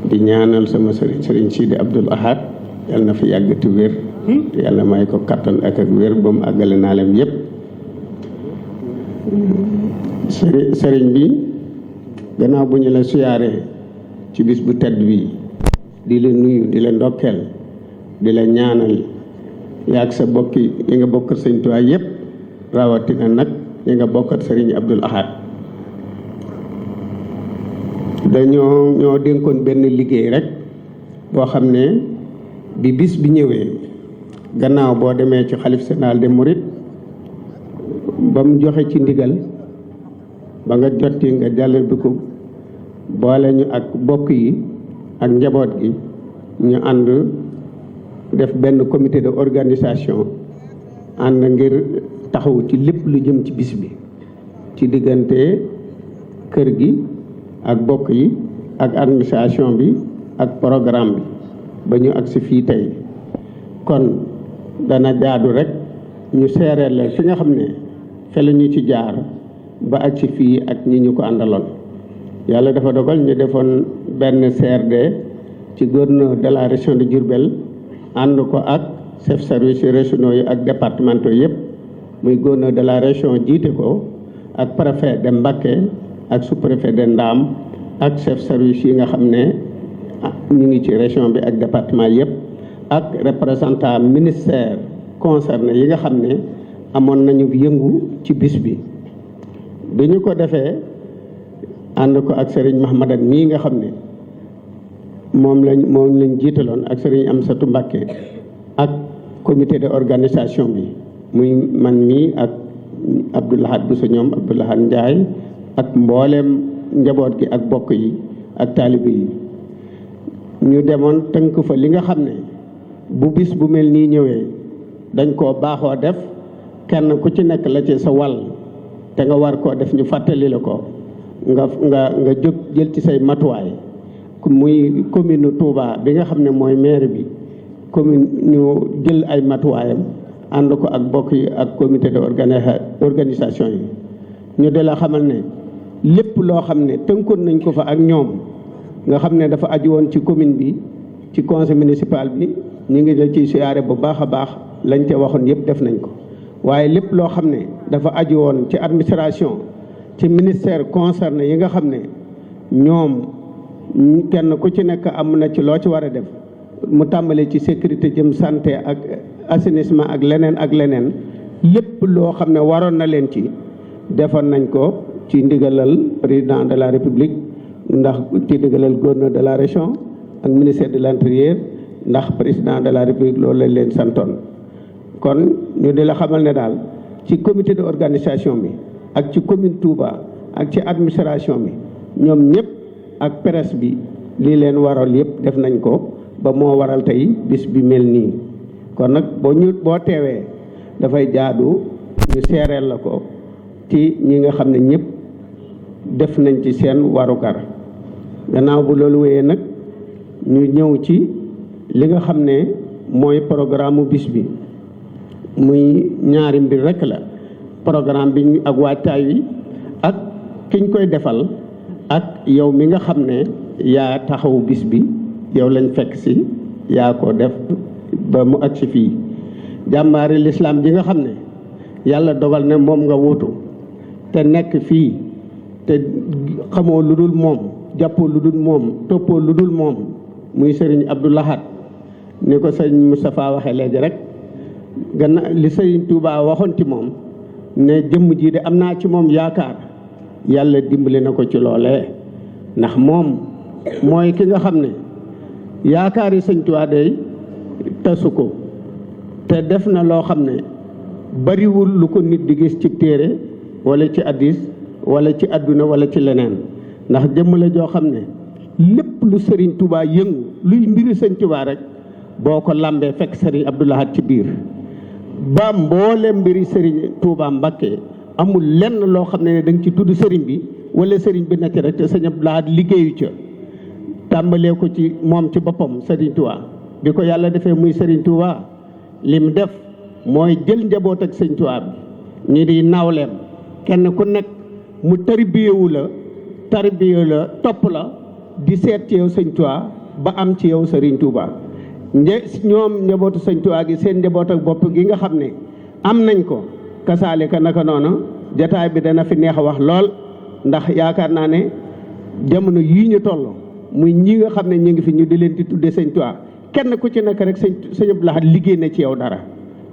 di ñaanal sama sëriñ Sidi Abdoul Ahad yàlla na fi yàgg te wér te yàlla may ko kattan ak wér ba mu àggale naaleem yépp sëriñ bi gannaaw bu ñu la siyaaree ci bis bu tedd bi di la nuyu di la ndokkeel di la ñaanal yaag sa bokki yi nga bokkat sëñ Tuubaa yépp rawatina nag yi nga bokkat sëriñ Abdoul Ahad ñoo dénkoon benn liggéey rek boo xam ne bi bis bi ñëwee gannaaw boo demee ci xalif général des mourides ba mu joxe ci ndigal ba nga jotti nga jàllal bi ko boole ñu ak bokk yi ak njaboot gi ñu ànd def benn comité de organisation ànd ngir taxaw ci lépp lu jëm ci bis bi ci diggante kër gi ak bokk yi ak administration bi ak programme bi ba ñu agsi fii tey kon dana jaadu rek ñu seereel leen fi nga xam ne fe la ñu ci jaar ba agsi fii ak ñi ñu ko àndaloon yàlla dafa dogal ñu defoon benn CRD ci gouverneur de la région de Diourbel ànd ko ak chef service régionaux yi ak départementaux yëpp muy gouverneur de la région jiite ko ak préfet de Mbacké ak sous-préfet de Ndam ak chef service yi nga xam ne ñu ngi ci région bi ak département yëpp ak représentant ministère concerné yi nga xam ne amoon nañu yëngu ci bis bi bi ñu ko defee ànd ko ak Serigne Mahmadan mii nga xam ne moom lañ jiitaloon ak Serigne Amsatou Mbacké ak comité de organisation bi muy man mii ak Abdoul Ahad Bousso ñoom Abdoul Ahad Ndiaye ak mbooleem njaboot gi ak bokk yi ak taalibe yi ñu demoon tënk fa li nga xam ne bu bis bu mel nii ñëwee dañ koo baaxoo def kenn ku ci nekk la ci sa wàll te nga war koo def ñu fàttali la ko nga jóg jël ci say matuwaay muy commune Touba bi nga xam ne mooy maire bi commune ñu jël ay matuwaayam ànd ko ak bokk yi ak comité de organisation yi ñu de la xamal ne lépp loo xam ne tënkoon nañ ko fa ak ñoom nga xam ne dafa aju woon ci commune bi ci conseil municipal bi ñu ngi la ciy siyaare bu baax a baax lañ ca waxoon yëpp def nañ ko waaye lépp loo xam ne dafa aju woon ci administration ci ministère concerné yi nga xam ne ñoom kenn ku ci nekk am na ci loo ci war a def mu tàmbale ci sécurité jëm santé ak assainissement ak leneen lépp loo xam ne waroon na leen ci defoon nañ ko ci ndigalal président de la république ndax ci ndigalal gouverneur de la région ak ministère de l'intérieur ndax président de la république loolu lañ leen santoon kon ñu di la xamal ne daal ci comité de organisation bi ak ci commune Touba ak ci administration bi ñoom ñëpp ak presse bi lii leen waral yëpp def nañ ko ba moo waral tey bis bi mel nii kon nag boo teewee dafay jaadu ñu seereel la ko ci ñi nga xam ne ñëpp def nañ ci seen warugar gannaaw bu loolu wéyee nag ñu ñëw ci li nga xam ne mooy programme bis bi muy ñaari mbir rek la programme bi ak waajtaay wi ak kiñ koy defal ak yow mi nga xam ne yaa taxawu bis bi yow lañ fekk si yaa ko def ba mu agsi fii jàmbaari lislaam ji nga xam ne yàlla dogal ne moom nga wuutu te nekk fii te xamoo lu dul moom jàppoo lu dul moom toppoo lu dul moom muy sëriñ Abdoul Ahad ni ko sëriñ Moustapha waxee léegi rek gannaaw li sëriñ Touba waxoon ci moom ne jëmm ji de am naa ci moom yaakaar yàlla dimbali na ko ci loolee ndax moom mooy ki nga xam ne yaakaar yi sëñ Touba day tasu ko te def na loo xam ne bariwul lu ko nit di gis ci téere wala ci hadiis wala ci àdduna wala ci leneen ndax jëmm la joo xam ne lépp lu sëriñ Touba yëngu luy mbiri sëñ Touba rek boo ko lambee fekk sëriñ Abdoul Ahad ci biir ba mboole mbiri sëriñ Touba Mbacké amul lenn loo xam ne da nga ci tudd sëriñ bi wala sëriñ bi nekk rek te sëñ Abdoul Ahad liggéeyu ca tàmbalee ko ci moom ci boppam sëriñ Touba bi ko yàlla defee muy sëriñ Touba lim def mooy jël njaboot ak sëñ Tuubaa bi ñi di nawleem kenn ku nekk mu tarbiyewu la topp la di seet ci yow sëñ Tuubaa ba am ci yow sëriñ Tuubaa ñoom njabootu sëñ Tuubaa gi seen njaboot ak bopp gi nga xam ne am nañ ko kasaalika naka noonu jataay bi dana fi neex a wax lool ndax yaakaar naa ne jamono yii ñu toll muy ñi nga xam ne ñu ngi fi ñu di leen di tudde sëñ Tuubaa kenn ku ci nekk rek sëñ Abdou Lahad liggéey na ci yow dara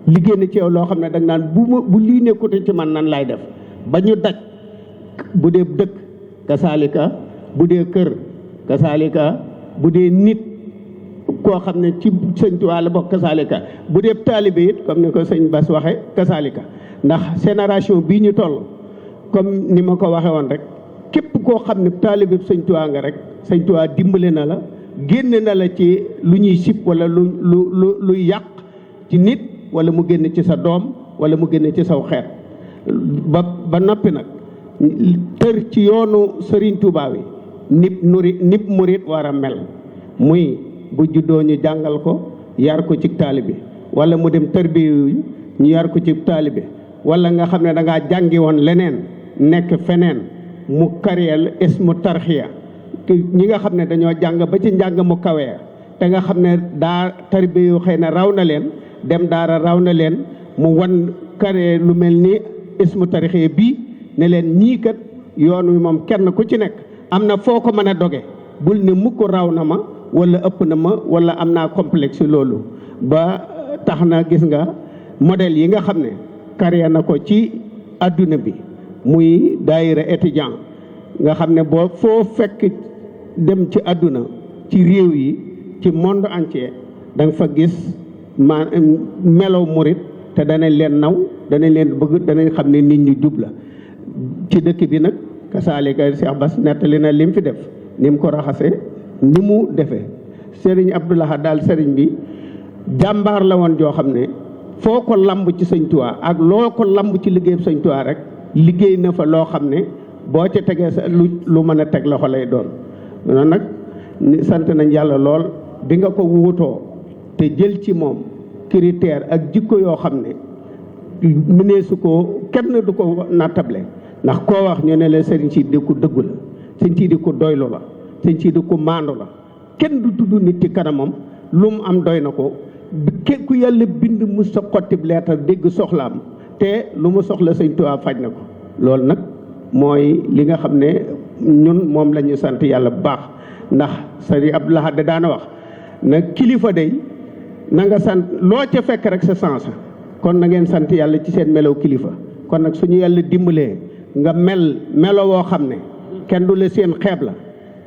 liggéey na ci yow loo xam ne danga naan bu lii nekkute ci man nan laay def ba ñu daj bu dee dëkk kasaalika bu dee kër kasaalika bu dee nit koo xam ne ci sëñ Tuubaa la bokk kasaalika bu dee taalibe it comme ni ko sëñ Bass waxe kasaalika ndax génération bii ñu toll comme ni ma ko waxe woon rek képp koo xam ne taalibe sëñ Tuubaa nga rek sëñ Tuubaa dimbale na la génne na la ci lu ñuy sib wala lu yàq ci nit wala mu génn ci sa doom wala mu génn ci saw xeet ba noppi nag tër ci yoonu Serigne Touba wi nip murit war a mel muy bu juddoo ñu jàngal ko yar ko ci taalibe wala mu dem tarbiyu ñu yar ko ci taalibe wala nga xam ne da ngaa jàngi woon leneen nekk feneen mu kariyel ismu tarxiya ñi nga xam ne dañoo jàng ba ci njàng mu kawee te nga xam ne daa tarbiyu xëy na raw na leen dem daara raw na leen mu wan karee lu mel ni ismu tarxiya bii ne leen ñii kat yoon wi moom kenn ku ci nekk am na foo ko mën a doge bul ne mukk raw na ma wala ëpp na ma wala am naa complexe loolu ba tax na gis nga modèle yi nga xam ne créé na ko ci adduna bi muy daayira étudiant nga xam ne boo foo fekk dem ci adduna ci réew yi ci monde entier da nga fa gis melow murit te danañ leen naw danañ leen bëgg danañ xam ne nit ñu jub la ci dëkk bi nag kasaalika Cheikh Bass nettali na lim fi def ni mu ko raxasee ni mu defee Serigne Abdou Lahad daal Serigne bi jàmbaar la woon joo xam ne foo ko lamb ci sëñ Tuubaa ak loo ko lamb ci liggéeyam sëñ Tuubaa rek liggéey na fa loo xam ne boo ca tegee sa lu mën a teg loxo lay doon noonu nag sant nañ yàlla lool bi nga ko wuutoo te jël ci moom critère ak jikko yoo xam ne mëneesu ko kenn du ko nattable ndax koo wax ñu ne la sëriñ si di ko dëggu la sëriñ si di ko doylu la sëriñ si di ko maandu la kenn du tudd nit ci kanamam lu mu am doy na ko ku yàlla bind mu sa xottib leetar dégg soxlaam te lu mu soxla sëñ Tuubaa faj na ko loolu nag mooy li nga xam ne ñun moom la ñu sant yàlla bu baax ndax sëriñ Abdou Lahad daana wax na kilifa day na nga sant loo ca fekk rek sa sens kon na ngeen sant yàlla ci seen melow kilifa kon nag suñu yàlla dimbalee nga melo woo xam ne kenn du la seen xeeb la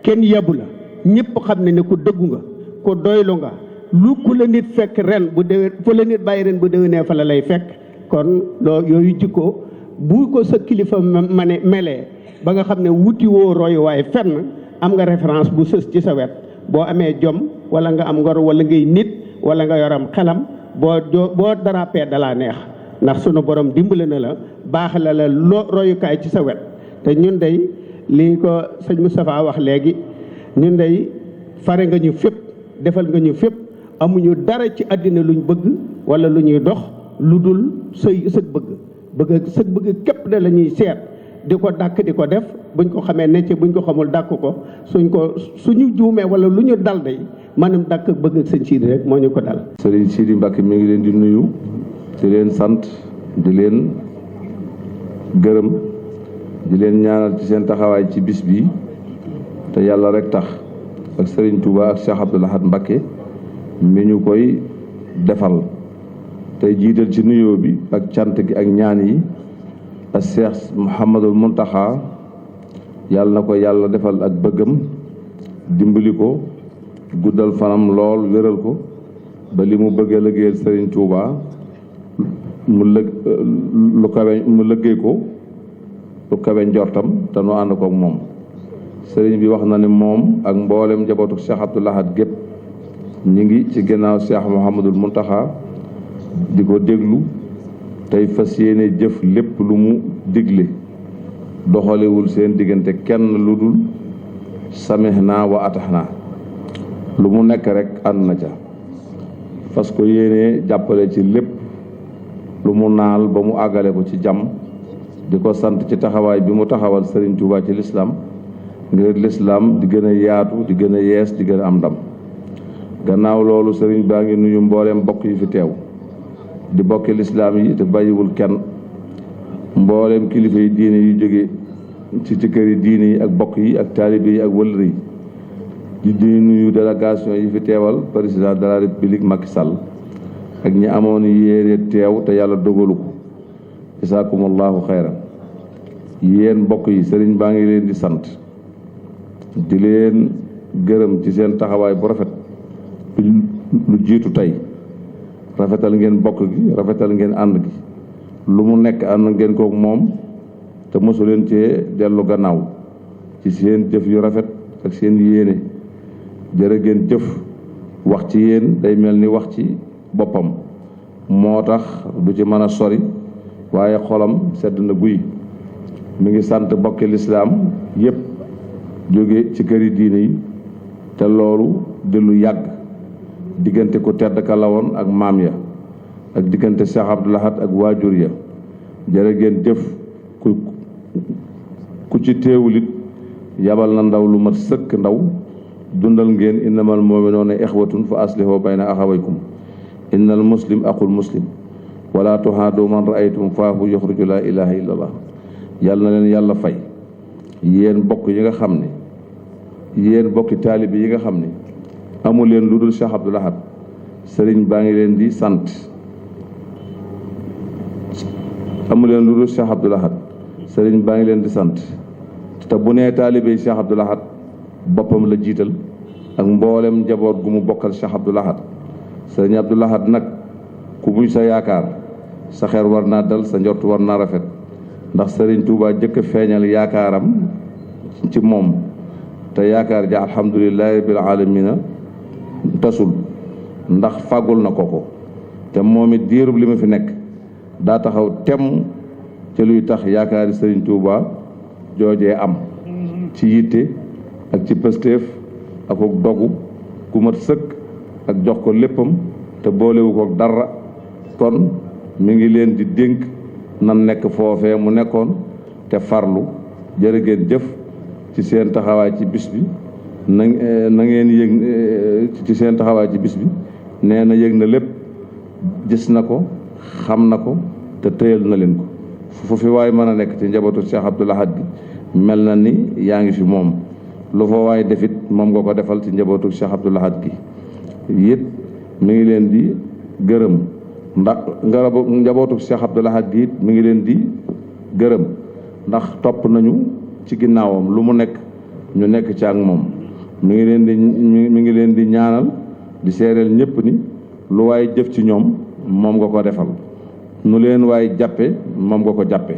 kenn yebu la ñëpp xam ne ku dëggu nga ku doylu nga lu ku la nit fekk ren bu déwén fu la nit bàyyi ren bu déwénee fa la lay fekk kon yooyu jikko bu ko sa kilifa melee ba nga xam ne wuti woo roy waaye fenn am nga référence bu sës ci sa wet boo amee jom wala nga am ngor wala ngay nit wala nga yoram xelam boo darapee dalaa neex ndax sunu borom dimbale na la baax la royukaay ci sa wet te ñun day lii ko sëñ Moustapha wax léegi ñun day fare nga ñu fépp defal nga ñu fépp amuñu dara ci àddina luñ bëgg wala lu ñuy dox lu dul sëg bëgg képp de la ñuy seet di ko dàkk di ko def buñ ko xamee ne ci buñ ko xamul dàkk ko suñu juumee wala lu ñu dal day maanaam dàkk bëgg ak sëñ Sidi rek moo ñu ko dal. Sëriñ Sidi Mbacke mi ngi leen di nuyu di leen sant di leen gërëm di leen ñaanal ci seen taxawaay ci bis bi te yàlla rek tax ak Sëriñ Touba ak Cheikh Abdou Lahad Mbacke mi ñu koy defal tey jiital ci nuyoo bi ak cant gi ak ñaan yi ak Cheikh Mouhamadul Mountakha yàlla na ko yàlla defal ak bëggam dimbali ko guddal fanam lool wéral ko ba li mu bëggee liggéeyal Sëriñ Touba mu liggéey ko lu kawe njortam te nu ànd ko ak moom sëriñ bi wax na ne moom ak mboolem njabootu Cheikh Abdou Lahad gépp ñi ngi ci ginnaaw Cheikh Mouhamadul Mountakha di ko déglu tey fas yéene jëf lépp lu mu digle doxalewul seen diggante kenn lu dul samihna wa ataxna lu mu nekk rek ànd na ca fas ko yéene jàppale ci lépp lu mu naal ba mu àggale ko ci jàmm di ko sant ci taxawaay bi mu taxawal Serigne Touba ci lislaam ngir lislaam di gën a yaatu di gën a yees di gën a am ndam. gannaaw loolu Serigne baa ngi nuyu mbooleem bokk yi fi teew di bokki lislaam yi te bàyyiwul kenn mbooleem kilifa yi diine yu jóge ci këri diine yi ak bokk yi ak taalibe yi ak wëllëre yi di nuyu délégation yi fi teewal président de la république Macky Sall ak ñi amoon yéene teew te yàlla dogalu ko jasaakumullahu xayran. yéen mbokk yi sëriñ baa ngi leen di sant di leen gërëm ci seen taxawaay bu rafet lu jiitu tey rafetal ngeen bokk gi rafetal ngeen ànd gi lu mu nekk ànd ngeen kook moom te mosu leen cee dellu gannaaw ci seen jëf yu rafet ak seen yéene jërë ngeen jëf. wax ci yéen day mel ni wax ci boppam moo tax du ci mën a sori waaye xolam sedd na guy. mi ngi sant bokki lislaam yépp jóge ci këri diine yi te loolu di lu yàgg diggante ku tedd ka la woon ak maam ya ak diggante Cheikh Abdoul Ahad ak waajur ya. jërë ngeen jëf. ku ci teewulit yabal na ndaw lu mat sëkk ndaw dundal ngeen innamal mu'minuuna ixwatun fa aslihu bayna axawaykum innal muslim aqul muslim wala tuhaadu man ra'aytum faahu yuxriju laa ilaha illa allah. yàlla na leen yàlla fay yéen bokk yi nga xam ne yéen bokki taalibi yi nga xam ne amul leen lu dul Cheikh Abdoul Ahad sëriñ baa ngi leen di sant. amul leen lu dul Cheikh Abdoul Ahad sëriñ baa ngi leen di sant te bu nee taalibe Cheikh Abdoul Ahad boppam la jiital ak mboolem njaboot gu mu bokkal Cheikh Abdoul Ahad. sëriñ Abdoul Ahad nag ku muy sa yaakaar sa xel war naa dal sa njort war naa rafet ndax Serigne Touba jëkk feeñal yaakaaram ci moom te yaakaar ja alhamdulillahi rabbil alamina tasul ndax fàggul na ko te moom it diirub li ma fi nekk daa taxaw temm ci luy tax yaakaari Serigne Touba joojee am ci yitte ak ci pëstéef ak dogu ku mat sëkk ak jox ko léppam te boolewu ko dara. kon mi ngi leen di dénk nan nekk foofee mu nekkoon te farlu. jërë ngeen jëf ci seen taxawaay ci bis bi na ngeen yëg ci seen taxawaay ci bis bi nee na yëg na lépp gis na ko xam na ko te tëyal na leen ko fu fi waay mën a nekk ci njabootu Cheikh Abdoul Ahad bi mel na ni yaa ngi fi moom lu fa waay defit moom nga ko defal ci njabootu Cheikh Abdoul Ahad gi it mi ngi leen di gërëm ndax njabootu Cheikh Abdoul Ahad gi it mi ngi leen di gërëm ndax topp nañu ci ginnaawam lu mu nekk ñu nekk ci ak moom mi ngi leen di ñaanal di seereel ñëpp ni lu waay jëf ci ñoom moom nga ko defal nu leen waay jàppe moom nga ko jàppe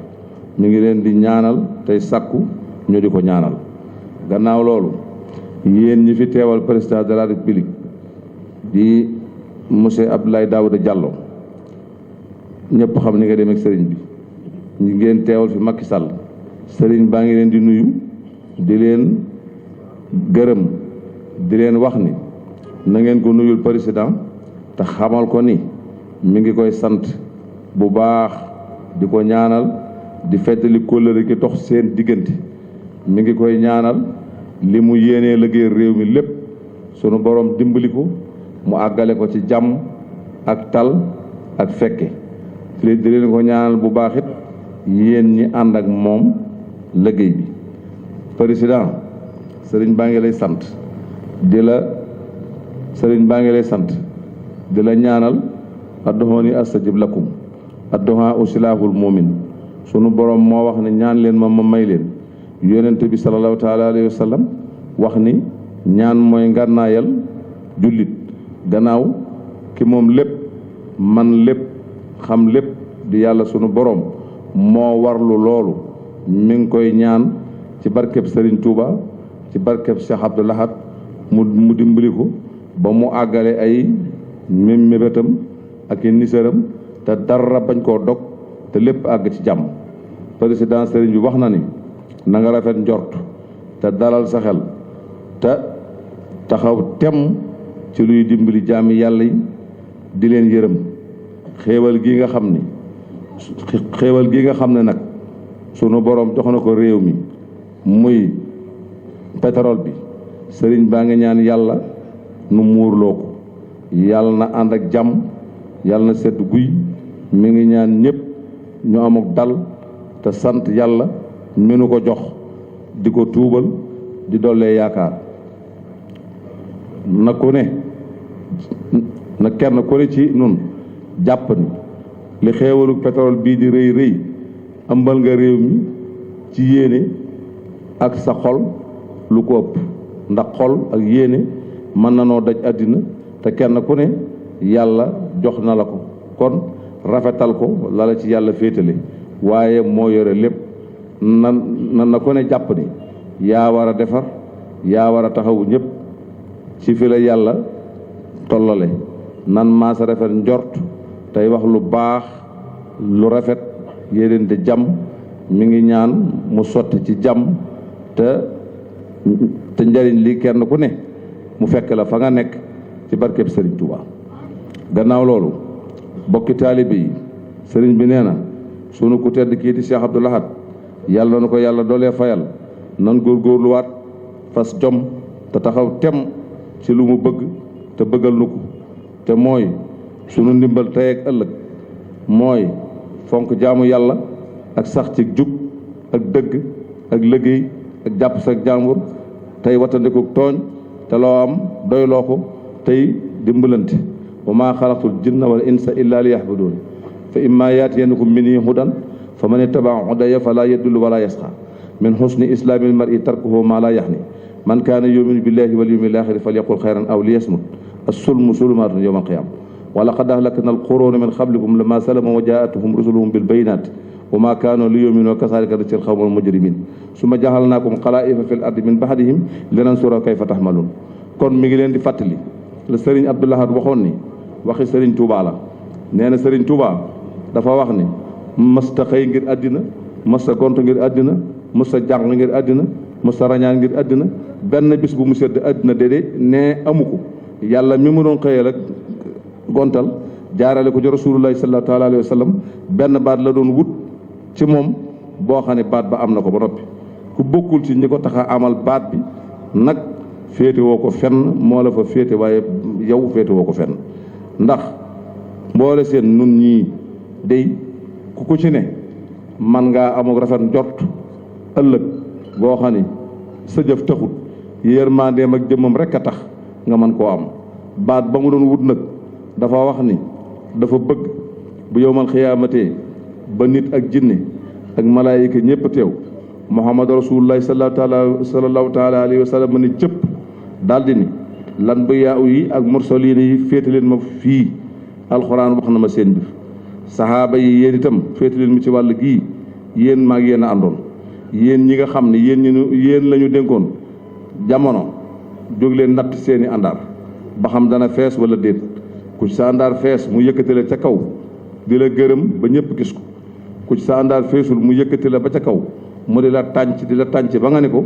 mi ngi leen di ñaanal tey sàkku ñu di ko ñaanal. gannaaw loolu yéen ñi fi teewal président de la république di monsieur Abdoulaye Daouda Diallo ñëpp xam ni nga dem ak sëriñ bi ñu ngeen teewal fi Macky Sall sëriñ baa ngi leen di nuyu di leen gërëm di leen wax ni na ngeen ko nuyul président te xamal ko ni mi ngi koy sant bu baax di ko ñaanal di feddali kóllëre gi dox seen diggante mi ngi koy ñaanal li mu yéenee liggéey réew mi lépp sunu borom dimbali ko mu àggale ko ci jàmm ak tal ak fekke di leen ko ñaanal bu baax it yéen ñi ànd ak moom liggéey bi. président sëriñ baa ngi lay sant di la ñaanal adduhooni astajib lakum adduhaa usilaahul muumin sunu borom moo wax ne ñaan leen ma may leen yonent bi sallallahu taala alayhi wa sallam wax ni ñaan mooy ngànnaayal jullit gannaaw ki moom lépp man lépp xam lépp di yàlla sunu borom moo warlu loolu mi ngi koy ñaan ci barkeb Serigne Touba ci barkeb Cheikh Abdoul Ahad mu dimbali ko ba mu àggale ay mébétam ak i nisaram te dara bañ koo dog te lépp àgg ci jàmm. président Serigne bi wax na ni na nga rafet njort te dalal sa xel te taxaw tem ci luy dimbali jaami yàlla yi di leen yërëm xéewal gi nga xam ni xéewal gi nga xam ne nag sunu borom jox na ko réew mi muy pétrole bi sëriñ baa ngi ñaan yàlla nu muurloo ko yàlla na ànd ak jàmm yàlla na sedd guy mi ngi ñaan ñëpp ñu amuk dal te sant yàlla mi nu ko jox di ko tuubal di dollee yaakaar na ku ne na kenn ku ne ci nun jàpp ni li xeewalu pétrole bii di rëy rëy ëmbal nga réew mi ci yéene ak sa xol lu ko ëpp ndax xol ak yéene mën na noo daj àddina te kenn ku ne yàlla jox na la ko kon rafetal ko la la ci yàlla féetale waaye moo yore lépp na ku ne jàpp ni yaa war a defar yaa war a taxawu ñëpp ci fi la yàlla tollale nan maa sa rafet njort tey wax lu baax lu rafet yéen de jàmm mi ngi ñaan mu sotti ci jàmm te njariñ li kenn ku ne mu fekk la fa nga nekk ci barkeb Sëriñ Tuubaa gannaaw loolu bokki taalibe yi sëriñ bi nee na sunu ku tedd kii di Cheikh Abdou Lahad yàlla na ko yàlla doolee fayal nan góorgóorluwaat fas jom te taxaw tem ci lu mu bëgg te bëggal nu ko te mooy sunu ndimbal tey ak ëllëg mooy fonk jaamu yàlla ak sax ci jub ak dëgg ak liggéey ak jàpp sa jàmbur tey wattandiku tooñ te loo am doyloo ko tey dimbalante wa maa xalaqtul jinna wal insa illa li yahbudun fa imma yaatiyannakum minni hudan fa man ittabaa hudaya fala yadullu wala yasqa min husni islaamil mar'i tarkuhu ma la yaxni man kaana yuminu billahi wal yawmil axiri falyaqul xayran aw liyasmut as-sulmu sulumaatun yawmal qiyaama wa laqad ahlakna al-quruuna min qablikum lammaa zalamu wa jaa'atuhum rusuluhum bil bayyinaati wa maa kaanu liyu'minuu kazaalika najzil qawmal mujrimiin summa ja'alnaakum xalaa'ifa fil ardi min ba'dihim linansura kayfa tahmaluun kon mi ngi leen di fàttali la Serigne Abdou Lahad waxoon ni waxi Serigne Touba la nee na Serigne Touba dafa wax ni mësta xëy ngir àddina mësta gont ngir àddina mësta jàng ngir àddina mësta rañaan ngir àddina benn bis bu mu sedd àddina déedéet nee amu ko yàlla mi mu doon xëyal ak gontal jaarale ko ci rasulullahi sallallahu alayhi wa sallam benn baat la doon wut ci moom boo xam ne baat ba am na ko ba noppi ku bokkul ci ñi ko tax a amal baat bi nag féete woo ko fenn moo la fa féete waaye yow féete woo ko fenn ndax mboole seen nun ñii day ku ci ne man ngaa amul rafet njort ëllëg boo xam ne sa jëf taxut yërmandeem ak jëmmam rek a tax nga mën koo am baat ba mu doon wut nag dafa wax ni dafa bëgg bu yowmal xiyaamatee ba nit ak jinne ak malaayika ñëpp teew muhammad rasulullahi sallallahu taala alayhi wa sallam ni cëpp daldi ni lan ba yaa yi ak mursaliin yi féete leen ma fii alxuraan wax na ma seen mbir saxaaba yi yéen itam féete leen mi ci wàll gii yéen maag yéen a àndoon yéen ñi nga xam ne yéen la ñu dénkoon jamono jóg leen natt seeni àndaar ba xam dana fees wala déet ku ci sa àndaar fees mu yëkkati la ca kaw di la gërëm ba ñëpp gis ko ku ci sa àndaar feesul mu yëkkati la ba ca kaw mu di la tànc ba nga ne ko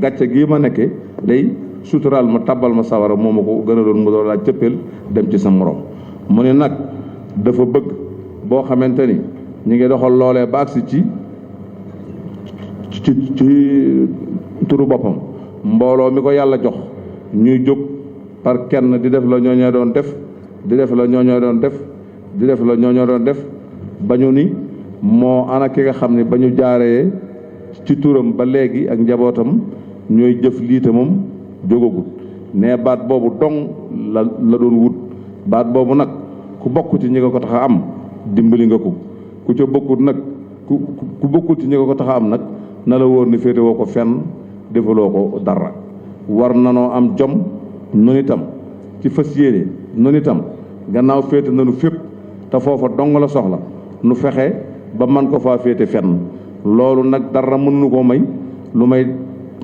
gàcce gii ma nekke day suturaal ma tabbal ma sawara moo ma ko gën a doon mu doon laa cëppeel dem ci sa morom mu ne nag dafa bëgg boo xamante ni ñu ngi doxal loolee ba agsi ci turu boppam mbooloo mi ko yàlla jox ñuy jóg par kenn di def la ñooñoo doon def di def la ñooñoo doon def di def la ñooñoo doon def ba ñu ni moo ana ki nga xam ne ba ñu jaaree ci turam ba léegi ak njabootam ñooy jëf liite moom jógagut ne baat boobu dong la doon wut baat boobu nag ku bokk ci ñi nga ko tax a am dimbali nga ko ku ca bokkut nag ku bokkut ci ñi nga ko tax a am nag na la wóor ni féete woo ko fenn defaloo ko dara war nanoo am jom nun itam ci fas yéene nun itam gannaaw féete nanu fépp te foofa dong la soxla nu fexe ba man ko faa féete fenn loolu nag dara mënuñu koo may lu may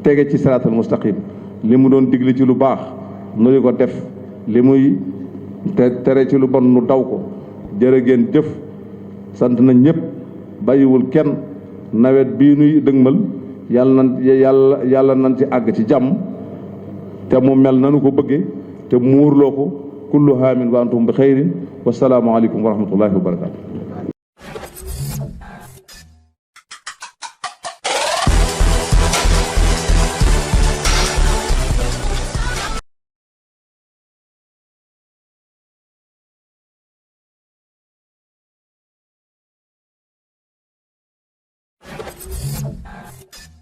tege ci siraatal mustaqim li mu doon digle ci lu baax nu di ko def li muy tere ci lu bon nu daw ko jërë ngeen jëf sant na ñëpp bàyyiwul kenn nawet bii nuy dëgmal yàlla nan ci àgg ci jàmm te mu mel nanu ko bëggee te muurloo ko kullu haamin wa antum bi xayrin wasalaamu aleykum wa rahmatullahi wa barakatu FM